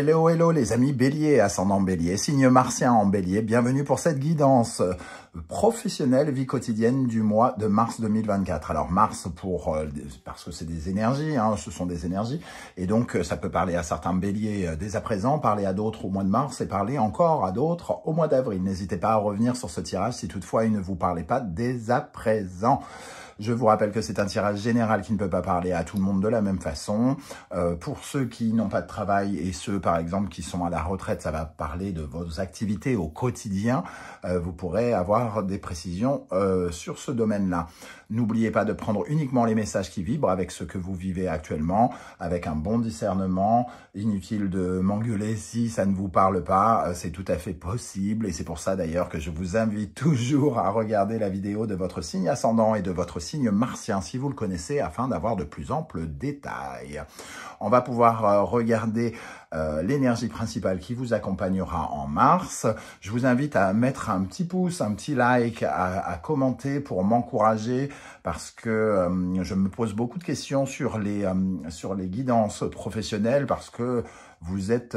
Hello, hello les amis bélier, ascendant bélier, signe martien en bélier, bienvenue pour cette guidance professionnelle, vie quotidienne du mois de mars 2024. Alors mars parce que c'est des énergies, ce sont des énergies, et donc ça peut parler à certains béliers dès à présent, parler à d'autres au mois de mars et parler encore à d'autres au mois d'avril. N'hésitez pas à revenir sur ce tirage si toutefois il ne vous parlait pas dès à présent. Je vous rappelle que c'est un tirage général qui ne peut pas parler à tout le monde de la même façon. Pour ceux qui n'ont pas de travail et ceux, par exemple, qui sont à la retraite, ça va parler de vos activités au quotidien. Vous pourrez avoir des précisions sur ce domaine-là. N'oubliez pas de prendre uniquement les messages qui vibrent avec ce que vous vivez actuellement, avec un bon discernement. Inutile de m'engueuler si ça ne vous parle pas, c'est tout à fait possible. Et c'est pour ça d'ailleurs que je vous invite toujours à regarder la vidéo de votre signe ascendant et de votre signe martien, si vous le connaissez, afin d'avoir de plus amples détails. On va pouvoir regarder l'énergie principale qui vous accompagnera en mars. Je vous invite à mettre un petit pouce, un petit like, à commenter pour m'encourager, parce que je me pose beaucoup de questions sur les guidances professionnelles, parce que vous êtes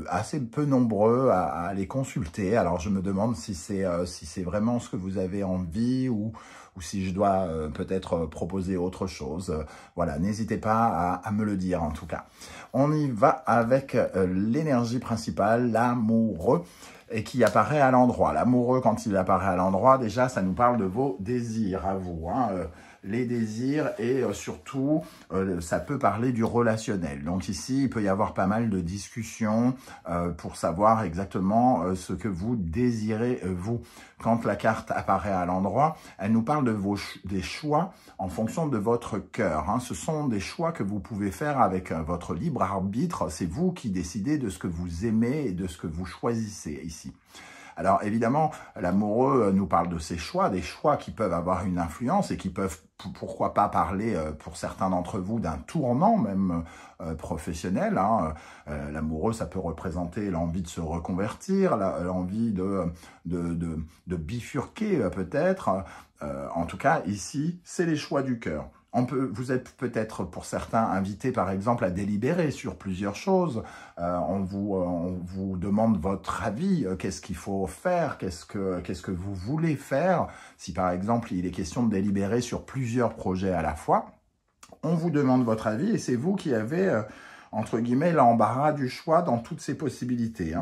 assez peu nombreux à les consulter. Alors je me demande si c'est vraiment ce que vous avez envie ou si je dois peut-être proposer autre chose. Voilà, n'hésitez pas à me le dire en tout cas. On y va avec l'énergie principale, l'amoureux, et qui apparaît à l'endroit. L'amoureux, quand il apparaît à l'endroit, déjà, ça nous parle de vos désirs à vous, les désirs, et surtout, ça peut parler du relationnel. Donc ici, il peut y avoir pas mal de discussions pour savoir exactement ce que vous désirez, vous. Quand la carte apparaît à l'endroit, elle nous parle de des choix en fonction de votre cœur. Ce sont des choix que vous pouvez faire avec votre libre arbitre. C'est vous qui décidez de ce que vous aimez et de ce que vous choisissez ici. Alors évidemment, l'amoureux nous parle de ces choix, des choix qui peuvent avoir une influence et qui peuvent, pourquoi pas, parler pour certains d'entre vous d'un tournant même professionnel. L'amoureux, ça peut représenter l'envie de se reconvertir, l'envie de bifurquer peut-être. En tout cas, ici, c'est les choix du cœur. Vous êtes peut-être pour certains invités par exemple à délibérer sur plusieurs choses. On vous demande votre avis, qu'est-ce qu'il faut faire, qu'est-ce que vous voulez faire. Si par exemple il est question de délibérer sur plusieurs projets à la fois, on vous demande votre avis et c'est vous qui avez entre guillemets l'embarras du choix dans toutes ces possibilités.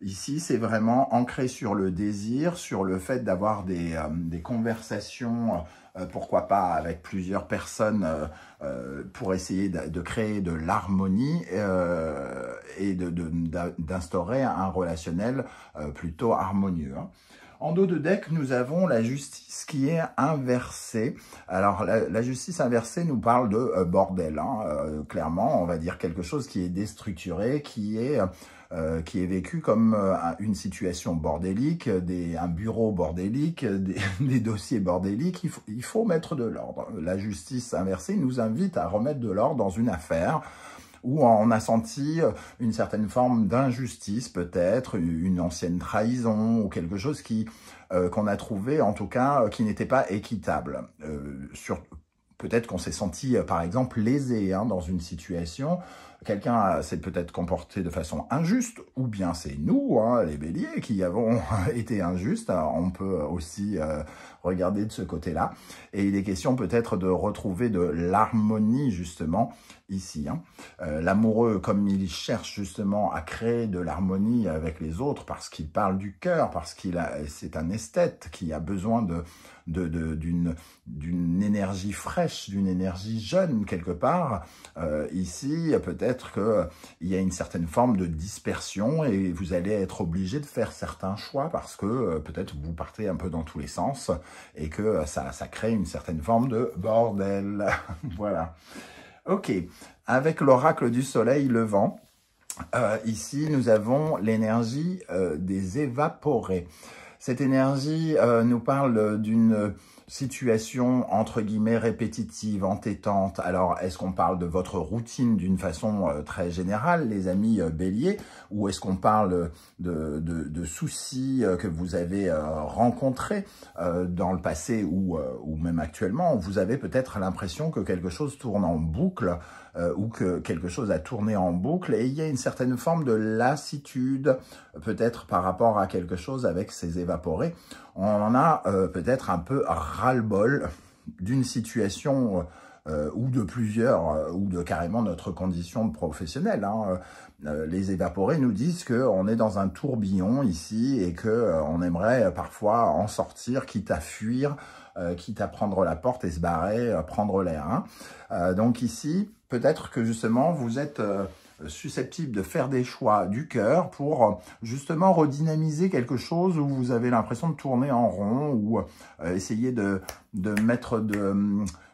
Ici, c'est vraiment ancré sur le désir, sur le fait d'avoir des conversations, pourquoi pas avec plusieurs personnes, pour essayer de créer de l'harmonie et d'instaurer un relationnel plutôt harmonieux. En dos de deck, nous avons la justice qui est inversée. Alors, la justice inversée nous parle de bordel. Clairement, on va dire quelque chose qui est déstructuré, qui est vécu comme une situation bordélique, un bureau bordélique, des dossiers bordéliques. Il faut mettre de l'ordre. La justice inversée nous invite à remettre de l'ordre dans une affaire où on a senti une certaine forme d'injustice, peut-être, une ancienne trahison, ou quelque chose qu'on a trouvé, en tout cas, qui n'était pas équitable. Peut-être qu'on s'est senti, par exemple, lésé dans une situation. Quelqu'un s'est peut-être comporté de façon injuste, ou bien c'est nous, les béliers, qui avons été injustes. Alors, on peut aussi regarder de ce côté-là. Et il est question peut-être de retrouver de l'harmonie, justement, ici. L'amoureux, comme il cherche justement à créer de l'harmonie avec les autres, parce qu'il parle du cœur, parce c'est un esthète qui a besoin d'une énergie fraîche, d'une énergie jeune quelque part. Ici, peut-être qu'il y a une certaine forme de dispersion et vous allez être obligé de faire certains choix parce que peut-être vous partez un peu dans tous les sens et que ça crée une certaine forme de bordel. Voilà. Ok, avec l'oracle du soleil levant, ici nous avons l'énergie des évaporés. Cette énergie nous parle situation entre guillemets répétitive, entêtante. Alors, est-ce qu'on parle de votre routine d'une façon très générale, les amis béliers, ou est-ce qu'on parle de soucis que vous avez rencontrés dans le passé ou même actuellement? Vous avez peut-être l'impression que quelque chose tourne en boucle ou que quelque chose a tourné en boucle et il y a une certaine forme de lassitude peut-être par rapport à quelque chose avec ces évaporés. On en a peut-être un peu ras-le-bol d'une situation ou de plusieurs, ou de carrément notre condition de professionnel. Les évaporés nous disent qu'on est dans un tourbillon ici et qu'on aimerait parfois en sortir, quitte à fuir, quitte à prendre la porte et se barrer, prendre l'air. Donc ici, peut-être que justement vous êtes susceptible de faire des choix du cœur pour justement redynamiser quelque chose où vous avez l'impression de tourner en rond ou essayer de mettre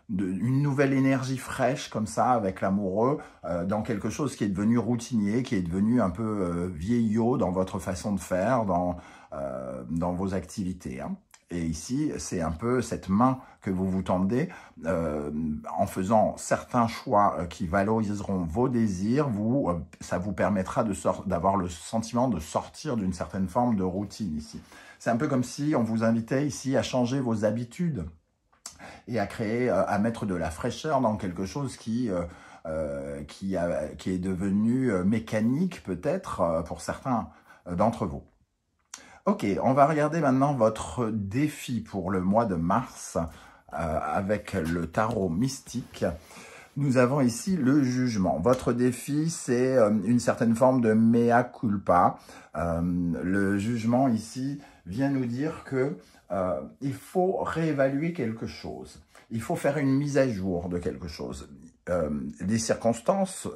une nouvelle énergie fraîche comme ça avec l'amoureux dans quelque chose qui est devenu routinier, qui est devenu un peu vieillot dans votre façon de faire, dans vos activités. Et ici, c'est un peu cette main que vous vous tendez en faisant certains choix qui valoriseront vos désirs. Ça vous permettra d'avoir le sentiment de sortir d'une certaine forme de routine ici. C'est un peu comme si on vous invitait ici à changer vos habitudes et à créer, à mettre de la fraîcheur dans quelque chose qui est devenu mécanique peut-être pour certains d'entre vous. Ok, on va regarder maintenant votre défi pour le mois de mars avec le tarot mystique. Nous avons ici le jugement. Votre défi, c'est une certaine forme de mea culpa. Le jugement ici vient nous dire que il faut réévaluer quelque chose. Il faut faire une mise à jour de quelque chose. Les circonstances,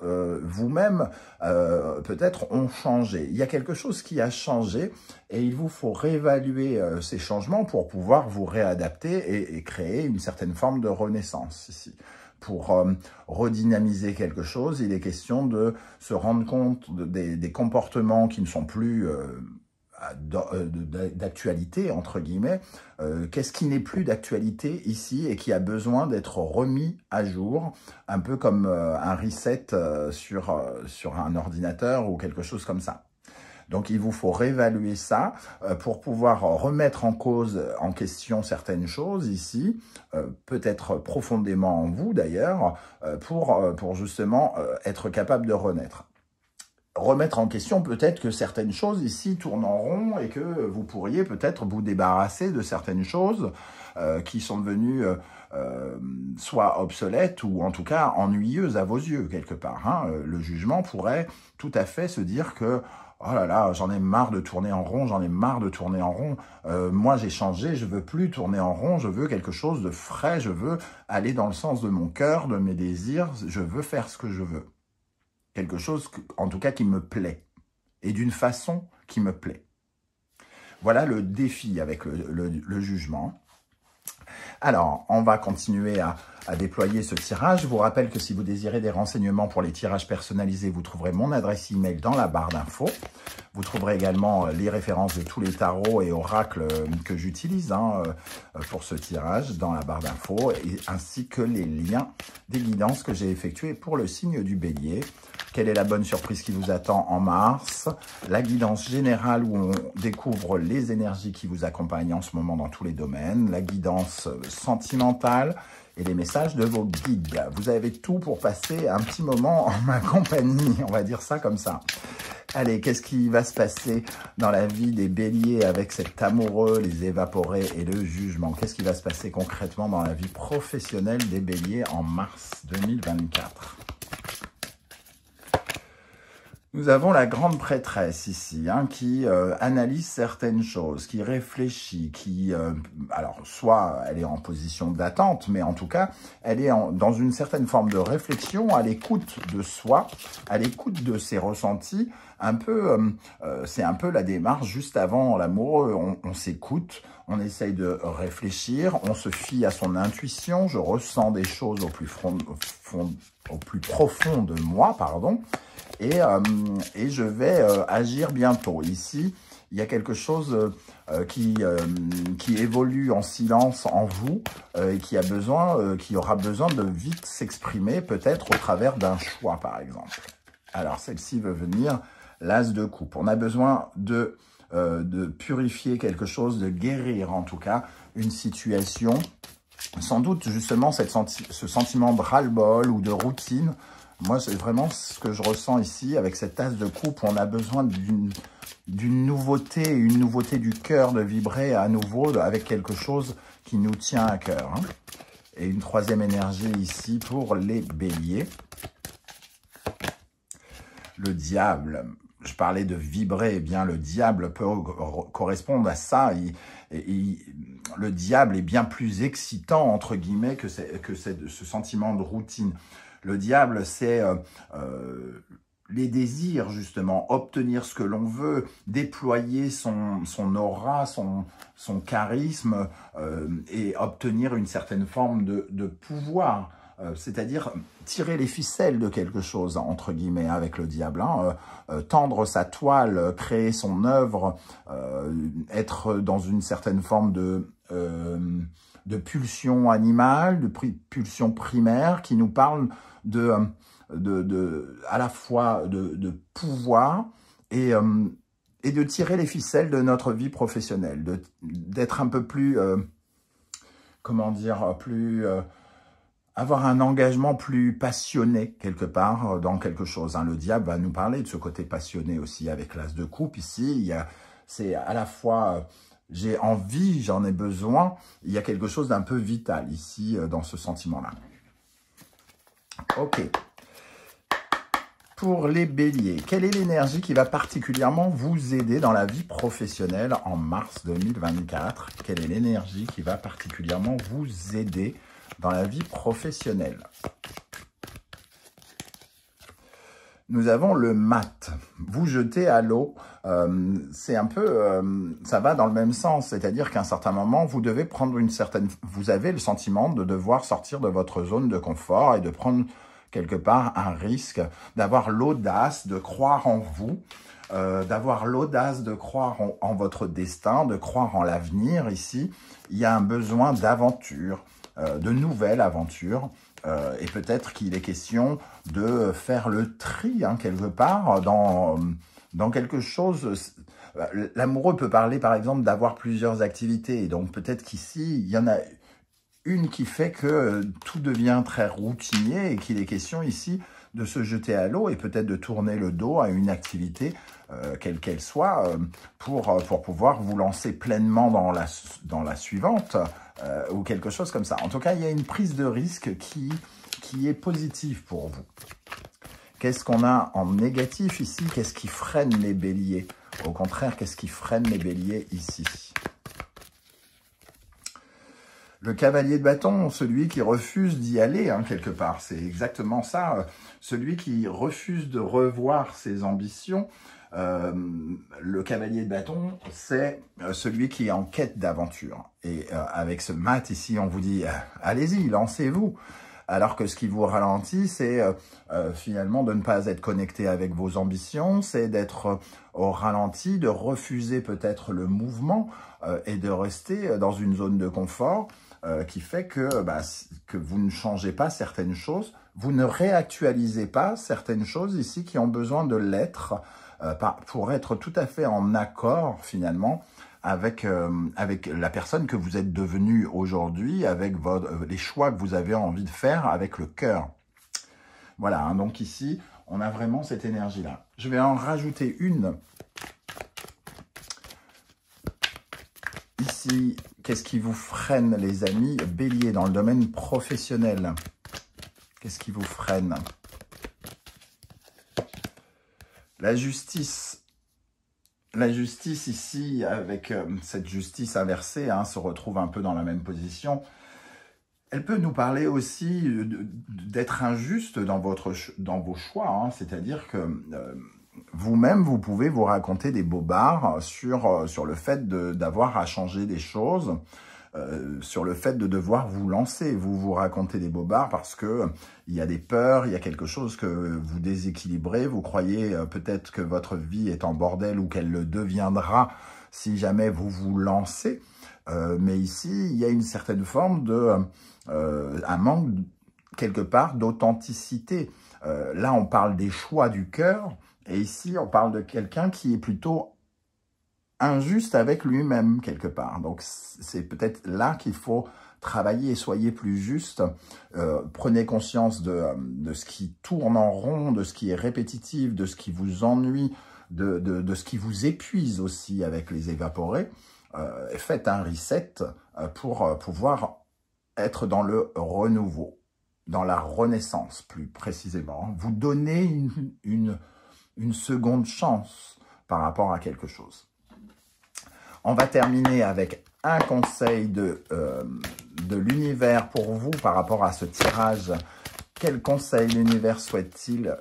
vous-même, peut-être ont changé. Il y a quelque chose qui a changé et il vous faut réévaluer ces changements pour pouvoir vous réadapter et créer une certaine forme de renaissance ici. Pour redynamiser quelque chose, il est question de se rendre compte des comportements qui ne sont plus d'actualité, entre guillemets. Qu'est-ce qui n'est plus d'actualité ici et qui a besoin d'être remis à jour, un peu comme un reset sur un ordinateur ou quelque chose comme ça. Donc, il vous faut réévaluer ça pour pouvoir remettre en question certaines choses ici, peut-être profondément en vous d'ailleurs, pour justement être capable de renaître. Remettre en question peut-être que certaines choses ici tournent en rond et que vous pourriez peut-être vous débarrasser de certaines choses qui sont devenues soit obsolètes ou en tout cas ennuyeuses à vos yeux quelque part. Le jugement pourrait tout à fait se dire que oh là là, j'en ai marre de tourner en rond, j'en ai marre de tourner en rond. Moi, j'ai changé, je veux plus tourner en rond, je veux quelque chose de frais, je veux aller dans le sens de mon cœur, de mes désirs, je veux faire ce que je veux. Quelque chose, en tout cas, qui me plaît. Et d'une façon qui me plaît. Voilà le défi avec le jugement. Alors, on va continuer à déployer ce tirage. Je vous rappelle que si vous désirez des renseignements pour les tirages personnalisés, vous trouverez mon adresse email dans la barre d'infos. Vous trouverez également les références de tous les tarots et oracles que j'utilise pour ce tirage dans la barre d'infos, ainsi que les liens des guidances que j'ai effectuées pour le signe du bélier. Quelle est la bonne surprise qui vous attend en mars? La guidance générale où on découvre les énergies qui vous accompagnent en ce moment dans tous les domaines. La guidance sentimentale et les messages de vos guides. Vous avez tout pour passer un petit moment en ma compagnie, on va dire ça comme ça. Allez, qu'est-ce qui va se passer dans la vie des béliers avec cet amoureux, les évaporés et le jugement? Qu'est-ce qui va se passer concrètement dans la vie professionnelle des béliers en mars 2024? Nous avons la grande prêtresse ici, qui analyse certaines choses, qui réfléchit, alors soit elle est en position d'attente, mais en tout cas, elle est dans une certaine forme de réflexion, à l'écoute de soi, à l'écoute de ses ressentis. C'est un peu la démarche juste avant l'amoureux. On s'écoute, on essaye de réfléchir, on se fie à son intuition. Je ressens des choses au plus profond de moi, pardon. Et je vais agir bientôt. Ici, il y a quelque chose qui évolue en silence en vous et qui aura besoin de vite s'exprimer, peut-être au travers d'un choix, par exemple. Alors, celle-ci veut venir l'as de coupe. On a besoin de purifier quelque chose, de guérir en tout cas une situation. Sans doute, justement, ce sentiment de ras-le-bol ou de routine. Moi, c'est vraiment ce que je ressens ici avec cette as de coupe. On a besoin d'une nouveauté, une nouveauté du cœur, de vibrer à nouveau avec quelque chose qui nous tient à cœur. Hein. Et une troisième énergie ici pour les béliers. Le diable. Je parlais de vibrer, eh bien le diable peut correspondre à ça. Le diable est bien plus excitant, entre guillemets, que ce sentiment de routine. Le diable, c'est les désirs, justement, obtenir ce que l'on veut, déployer son aura, son charisme et obtenir une certaine forme de pouvoir. C'est-à-dire tirer les ficelles de quelque chose, entre guillemets, avec le diable. Hein, tendre sa toile, créer son œuvre, être dans une certaine forme de pulsion animale, de pulsion primaire, qui nous parle à la fois de pouvoir et de tirer les ficelles de notre vie professionnelle, d'être un peu plus, comment dire, plus... avoir un engagement plus passionné, quelque part, dans quelque chose. Hein. Le diable va nous parler de ce côté passionné aussi, avec l'as de coupe. Ici, c'est à la fois, j'ai envie, j'en ai besoin. Il y a quelque chose d'un peu vital, ici, dans ce sentiment-là. Ok. Pour les béliers, quelle est l'énergie qui va particulièrement vous aider dans la vie professionnelle en mars 2024? Quelle est l'énergie qui va particulièrement vous aider dans la vie professionnelle? Nous avons le mat. Vous jetez à l'eau, c'est un peu, ça va dans le même sens, c'est-à-dire qu'à un certain moment, vous devez prendre vous avez le sentiment de devoir sortir de votre zone de confort et de prendre quelque part un risque, d'avoir l'audace de croire en vous, d'avoir l'audace de croire en votre destin, de croire en l'avenir. Ici, il y a un besoin d'aventure, de nouvelles aventures, et peut-être qu'il est question de faire le tri, hein, quelque part, dans quelque chose. L'amoureux peut parler, par exemple, d'avoir plusieurs activités, et donc peut-être qu'ici, il y en a une qui fait que tout devient très routinier, et qu'il est question ici de se jeter à l'eau, et peut-être de tourner le dos à une activité, quelle qu'elle soit, pour pouvoir vous lancer pleinement dans la suivante, ou quelque chose comme ça. En tout cas, il y a une prise de risque qui est positive pour vous. Qu'est-ce qu'on a en négatif ici? Qu'est-ce qui freine les béliers? Au contraire, qu'est-ce qui freine les béliers ici? Le cavalier de bâton, celui qui refuse d'y aller, hein, quelque part. C'est exactement ça. Celui qui refuse de revoir ses ambitions. Le cavalier de bâton, c'est celui qui est en quête d'aventure. Et avec ce mat ici, on vous dit, allez-y, lancez-vous. Alors que ce qui vous ralentit, c'est finalement de ne pas être connecté avec vos ambitions, c'est d'être au ralenti, de refuser peut-être le mouvement et de rester dans une zone de confort qui fait que vous ne changez pas certaines choses, vous ne réactualisez pas certaines choses ici qui ont besoin de l'être pour être tout à fait en accord finalement avec la personne que vous êtes devenue aujourd'hui, avec les choix que vous avez envie de faire avec le cœur. Voilà, hein, donc ici, on a vraiment cette énergie-là. Je vais en rajouter une. Ici, qu'est-ce qui vous freine, les amis béliers, dans le domaine professionnel? Qu'est-ce qui vous freine? La justice. La justice ici, avec cette justice inversée, hein, se retrouve un peu dans la même position. Elle peut nous parler aussi d'être injuste dans vos choix, hein, c'est-à-dire que vous-même, vous pouvez vous raconter des bobards sur le fait d'avoir à changer des choses, sur le fait de devoir vous lancer. Vous vous racontez des bobards parce que il y a des peurs, il y a quelque chose que vous déséquilibrez. Vous croyez peut-être que votre vie est en bordel ou qu'elle le deviendra si jamais vous vous lancez. Mais ici, il y a une certaine forme de... un manque, quelque part, d'authenticité. Là, on parle des choix du cœur. Et ici, on parle de quelqu'un qui est plutôt injuste avec lui-même, quelque part. Donc, c'est peut-être là qu'il faut travailler et soyez plus juste. Prenez conscience de ce qui tourne en rond, de ce qui est répétitif, de ce qui vous ennuie, de ce qui vous épuise aussi avec les évaporés. Faites un reset pour pouvoir être dans le renouveau, dans la renaissance plus précisément. Vous donnez une seconde chance par rapport à quelque chose. On va terminer avec un conseil de l'univers pour vous par rapport à ce tirage. Quel conseil l'univers souhaite-t-il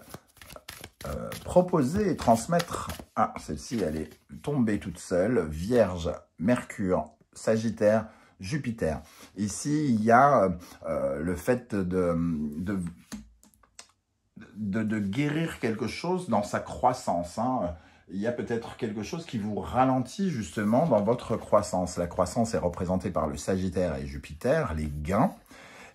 proposer et transmettre? Ah, celle-ci, elle est tombée toute seule. Vierge, Mercure, Sagittaire, Jupiter. Ici, il y a le fait de guérir quelque chose dans sa croissance. Il y a peut-être quelque chose qui vous ralentit justement dans votre croissance. La croissance est représentée par le Sagittaire et Jupiter, les gains.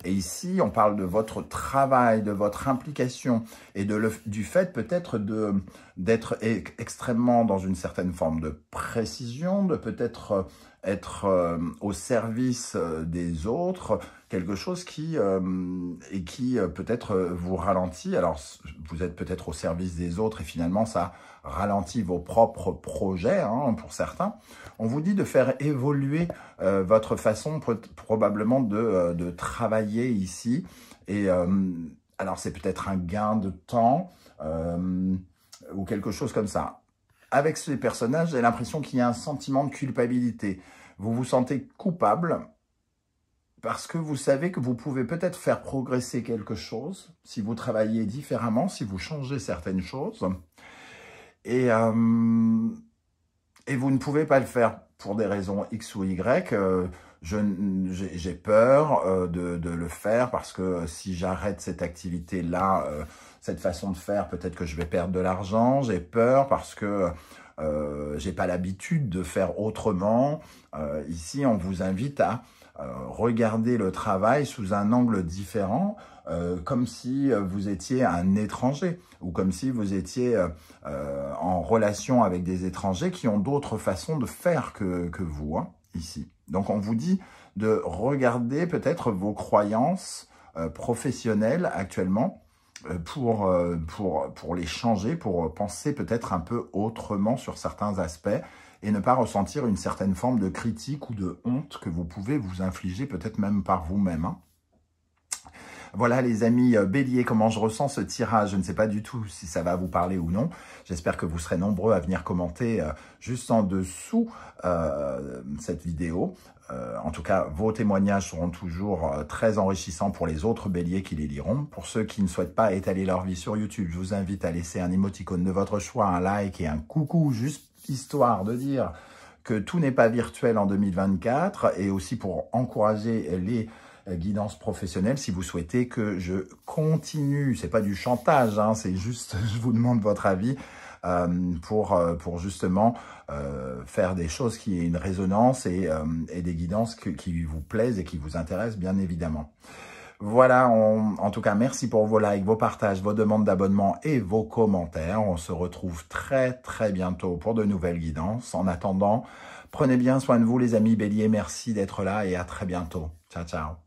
Et ici, on parle de votre travail, de votre implication et du fait peut-être d'être extrêmement dans une certaine forme de précision, de peut-être être au service des autres, quelque chose qui peut-être vous ralentit. Alors, vous êtes peut-être au service des autres et finalement, ça ralentit vos propres projets, pour certains. On vous dit de faire évoluer votre façon probablement de travailler ici. Et alors, c'est peut-être un gain de temps ou quelque chose comme ça. Avec ces personnages, j'ai l'impression qu'il y a un sentiment de culpabilité. Vous vous sentez coupable parce que vous savez que vous pouvez peut-être faire progresser quelque chose si vous travaillez différemment, si vous changez certaines choses. Et vous ne pouvez pas le faire pour des raisons X ou Y. J'ai peur de le faire parce que si j'arrête cette activité-là, cette façon de faire, peut-être que je vais perdre de l'argent. J'ai peur parce que j'ai pas l'habitude de faire autrement. Ici, on vous invite à regarder le travail sous un angle différent, comme si vous étiez un étranger ou comme si vous étiez en relation avec des étrangers qui ont d'autres façons de faire que vous, ici. Donc, on vous dit de regarder peut-être vos croyances professionnelles actuellement pour les changer, pour penser peut-être un peu autrement sur certains aspects et ne pas ressentir une certaine forme de critique ou de honte que vous pouvez vous infliger peut-être même par vous-même. Voilà les amis Bélier, comment je ressens ce tirage. Je ne sais pas du tout si ça va vous parler ou non. J'espère que vous serez nombreux à venir commenter juste en dessous cette vidéo. En tout cas, vos témoignages seront toujours très enrichissants pour les autres béliers qui les liront. Pour ceux qui ne souhaitent pas étaler leur vie sur YouTube, je vous invite à laisser un émoticône de votre choix, un like et un coucou, juste histoire de dire que tout n'est pas virtuel en 2024 et aussi pour encourager les guidance professionnelle, si vous souhaitez que je continue, c'est pas du chantage, c'est juste, je vous demande votre avis pour justement faire des choses qui aient une résonance et des guidances qui vous plaisent et qui vous intéressent bien évidemment. Voilà, en tout cas, merci pour vos likes, vos partages, vos demandes d'abonnement et vos commentaires. On se retrouve très très bientôt pour de nouvelles guidances. En attendant, prenez bien soin de vous les amis béliers, merci d'être là et à très bientôt. Ciao, ciao.